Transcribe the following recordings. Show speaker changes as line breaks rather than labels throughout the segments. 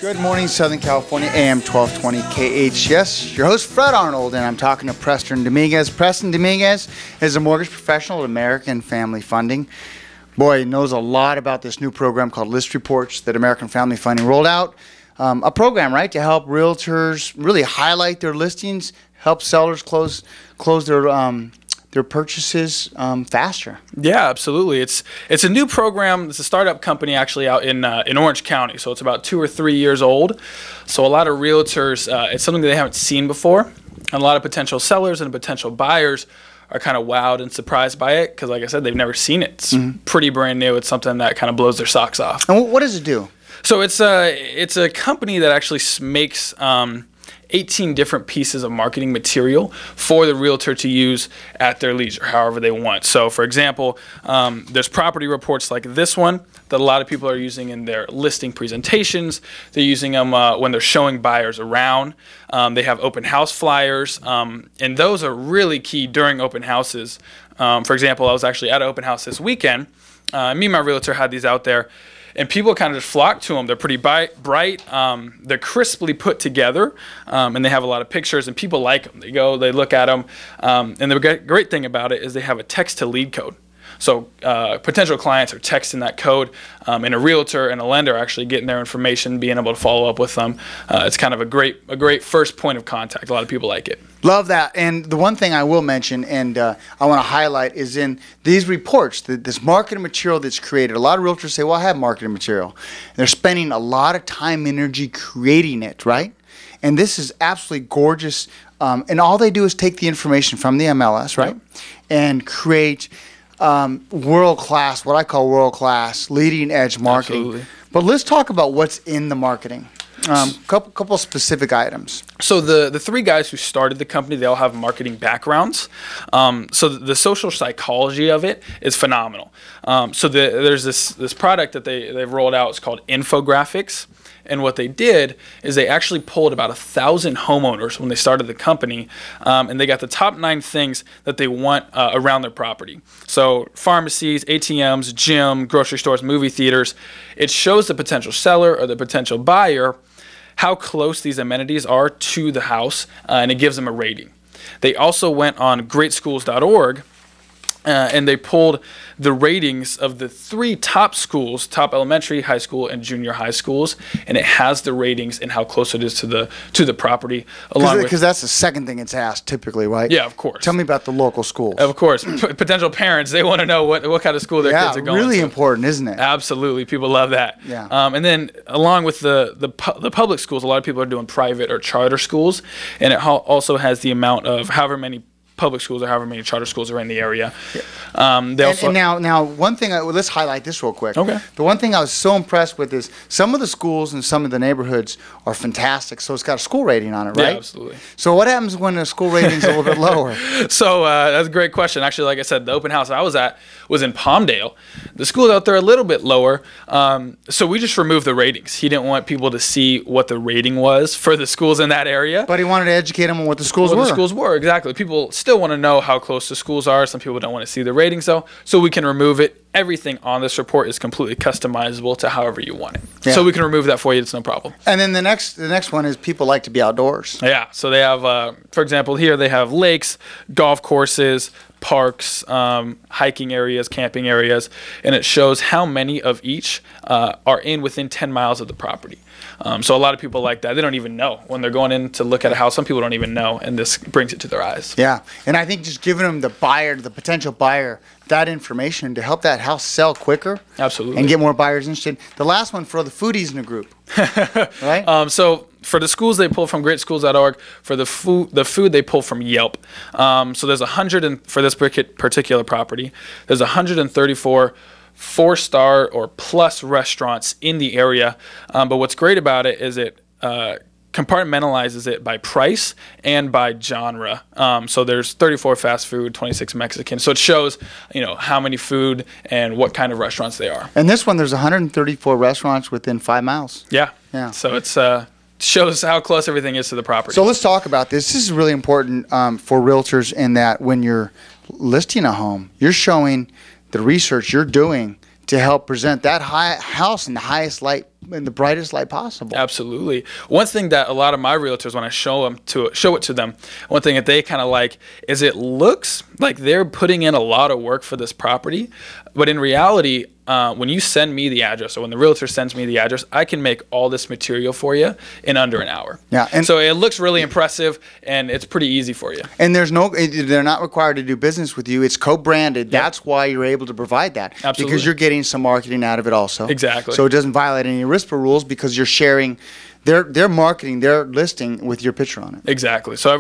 Good morning, Southern California, AM 1220 KHTS. Your host, Fred Arnold, and I'm talking to Preston Dominguez. Preston Dominguez is a mortgage professional at American Family Funding. Boy, he knows a lot about this new program called List Reports that American Family Funding rolled out. A program, right, to help realtors really highlight their listings, help sellers close their purchases faster.
Yeah, absolutely. It's a new program. It's a startup company actually out in Orange County. So it's about 2 or 3 years old. So a lot of realtors, it's something that they haven't seen before. And a lot of potential sellers and potential buyers are kind of wowed and surprised by it because, like I said, they've never seen it. It's pretty brand new. It's something that kind of blows their socks off.
And what does it do?
So it's a company that actually makes 18 different pieces of marketing material for the realtor to use at their leisure, however they want. So, for example, there's property reports like this one that a lot of people are using in their listing presentations. They're using them when they're showing buyers around. They have open house flyers, and those are really key during open houses. For example, I was actually at an open house this weekend. Me and my realtor had these out there. And people kind of just flock to them. They're pretty bright. They're crisply put together, and they have a lot of pictures, and people like them. They go, they look at them, and the great thing about it is they have a text-to-lead code. So potential clients are texting that code, and a realtor and a lender are actually getting their information, being able to follow up with them. It's kind of a great first point of contact. A lot of people like it.
Love that. And the one thing I will mention, and I want to highlight, is in these reports, this marketing material that's created. A lot of realtors say, well, I have marketing material. And they're spending a lot of time and energy creating it, right? And this is absolutely gorgeous. And all they do is take the information from the MLS, right? Yep. And create world-class, what I call world-class, leading-edge marketing.
Absolutely.
But let's talk about what's in the marketing. Couple specific items.
So the three guys who started the company, they all have marketing backgrounds. So the social psychology of it is phenomenal. So there's this product that they've rolled out. It's called infographics. And what they did is they actually pulled about 1,000 homeowners when they started the company, and they got the top 9 things that they want around their property. So pharmacies, ATMs, gym, grocery stores, movie theaters. It shows the potential seller or the potential buyer how close these amenities are to the house, and it gives them a rating. They also went on greatschools.org, and they pulled the ratings of the 3 top schools, top elementary, high school, and junior high schools, and it has the ratings and how close it is to the property.
Because that's the second thing it's asked typically, right?
Yeah, of course.
Tell me about the local schools.
Of course. Potential parents, they want to know what kind of school their kids are going to.
Yeah, really important, isn't it?
Absolutely. People love that.
Yeah.
And then along with the public schools, a lot of people are doing private or charter schools, and it also has the amount of however many public schools or however many charter schools are in the area. Yeah.
Now one thing, let's highlight this real quick.
Okay.
The one thing I was so impressed with is some of the schools and some of the neighborhoods are fantastic. So it's got a school rating on it, right?
Yeah, absolutely.
So what happens when the school rating's a little bit lower?
So that's a great question. Actually, like I said, the open house I was at was in Palmdale. The schools out there are a little bit lower. So we just removed the ratings. He didn't want people to see what the rating was for the schools in that area.
But he wanted to educate them on what the schools were.
What the schools were, exactly. People still want to know how close the schools are. Some people don't want to see the ratings, though. So we can remove it. Everything on this report is completely customizable to however you want it. Yeah. So we can remove that for you. It's no problem.
And then the next one is people like to be outdoors.
Yeah. So they have, for example, here they have lakes, golf courses, parks, hiking areas, camping areas, and it shows how many of each are within 10 miles of the property. So a lot of people like that. They don't even know when they're going in to look at a house. Some people don't even know, and this brings it to their eyes.
Yeah, and I think just giving them the potential buyer, that information to help that house sell quicker.
Absolutely.
And get more buyers interested. The last one for the foodies in the group, right?
So for the schools, they pull from greatschools.org. For the food they pull from Yelp. So there's for this particular property, there's 134 4-star or plus restaurants in the area. But what's great about it is it compartmentalizes it by price and by genre. So there's 34 fast food, 26 Mexican. So it shows, how many food and what kind of restaurants they are.
And this one, there's 134 restaurants within 5 miles.
Yeah.
Yeah.
So it's shows how close everything is to the property.
So let's talk about this. This is really important for realtors in that when you're listing a home, you're showing the research you're doing to help present that house in the highest light, in the brightest light possible.
Absolutely. One thing that a lot of my realtors, when I show it to them, one thing that they kind of like is it looks like they're putting in a lot of work for this property, but in reality, when you send me the address, or when the realtor sends me the address, I can make all this material for you in under an hour.
Yeah,
and so it looks really impressive, and it's pretty easy for you.
And they're not required to do business with you. It's co-branded. Yep. That's why you're able to provide that.
Absolutely.
Because you're getting some marketing out of it also.
Exactly.
So it doesn't violate any RISPA rules because you're sharing their marketing, their listing with your picture on it.
Exactly. So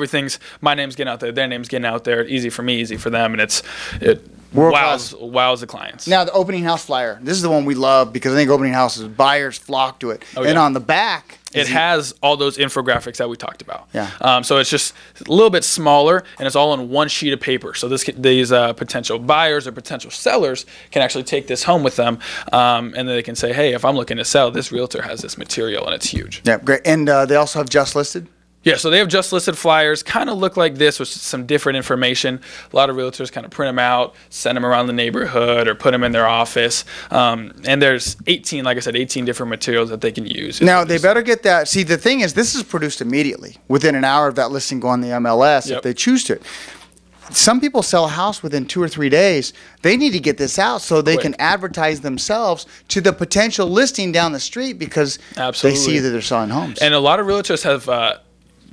my name's getting out there, their name's getting out there. Easy for me, easy for them, and it wows the clients.
Now, the opening house flyer. This is the one we love because I think opening houses, buyers flock to it.
Oh,
and
yeah.
on the back,
it has all those infographics that we talked about.
Yeah.
So it's just a little bit smaller, and it's all on one sheet of paper. So these potential buyers or potential sellers can actually take this home with them, and then they can say, hey, if I'm looking to sell, this realtor has this material, and it's huge.
Yeah, great. And they also have just listed?
Yeah, so they have just listed flyers, kind of look like this with some different information. A lot of realtors kind of print them out, send them around the neighborhood, or put them in their office. And there's 18 different materials that they can use.
Now, they better get that. See, the thing is, this is produced immediately. Within an hour of that listing go on the MLS,
Yep.
if they choose to. Some people sell a house within 2 or 3 days. They need to get this out so they can advertise themselves to the potential listing down the street because
Absolutely.
they see that they're selling homes.
And a lot of realtors have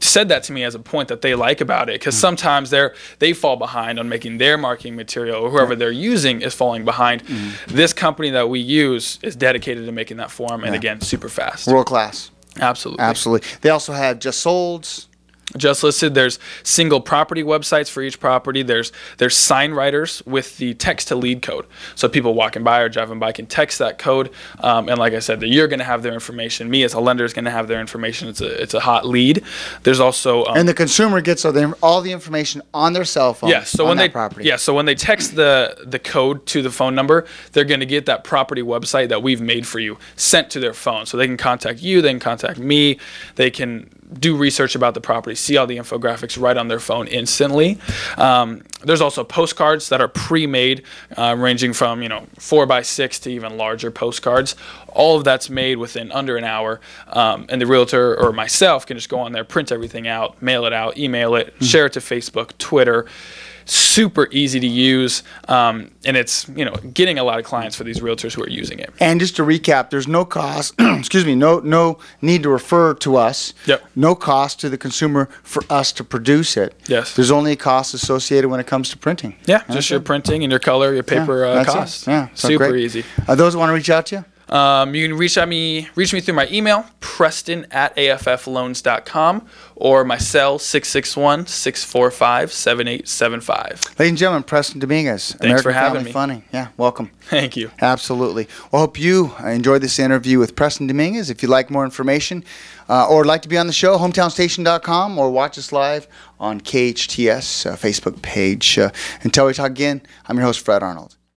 said that to me as a point that they like about it, because sometimes they fall behind on making their marketing material, or whoever they're using is falling behind. This company that we use is dedicated to making that for them, and again, super fast.
World class.
Absolutely.
Absolutely. They also have just solds.
Just listed. There's single property websites for each property. There's sign writers with the text to lead code. So people walking by or driving by can text that code. And like I said, you're going to have their information. Me as a lender is going to have their information. It's a hot lead. There's also
and the consumer gets all the information on their cell phone.
Yes. So
on
when
that property.
Yeah. So when they text the code to the phone number, they're going to get that property website that we've made for you sent to their phone. So they can contact you. They can contact me. They can do research about the property, see all the infographics right on their phone instantly. There's also postcards that are pre-made, ranging from 4x6 to even larger postcards. All of that's made within under an hour, and the realtor or myself can just go on there, print everything out, mail it out, email it, share it to Facebook, Twitter. Super easy to use, and it's getting a lot of clients for these realtors who are using it.
And just to recap, there's no cost. excuse me, no need to refer to us.
Yep.
No cost to the consumer for us to produce it.
Yes.
There's only a cost associated when it comes to printing.
Yeah, just your printing and your color, your paper cost.
Yeah,
super
great.
easy.
Those who want to reach out to you?
You can reach me through my email, preston@affloans.com, or my cell, 661-645-7875.
Ladies and gentlemen, Preston Dominguez.
Thanks for having
Family
me.
Funding. Yeah, welcome.
Thank you.
Absolutely. Well, hope you enjoyed this interview with Preston Dominguez. If you'd like more information or like to be on the show, hometownstation.com, or watch us live on KHTS Facebook page. Until we talk again, I'm your host, Fred Arnold.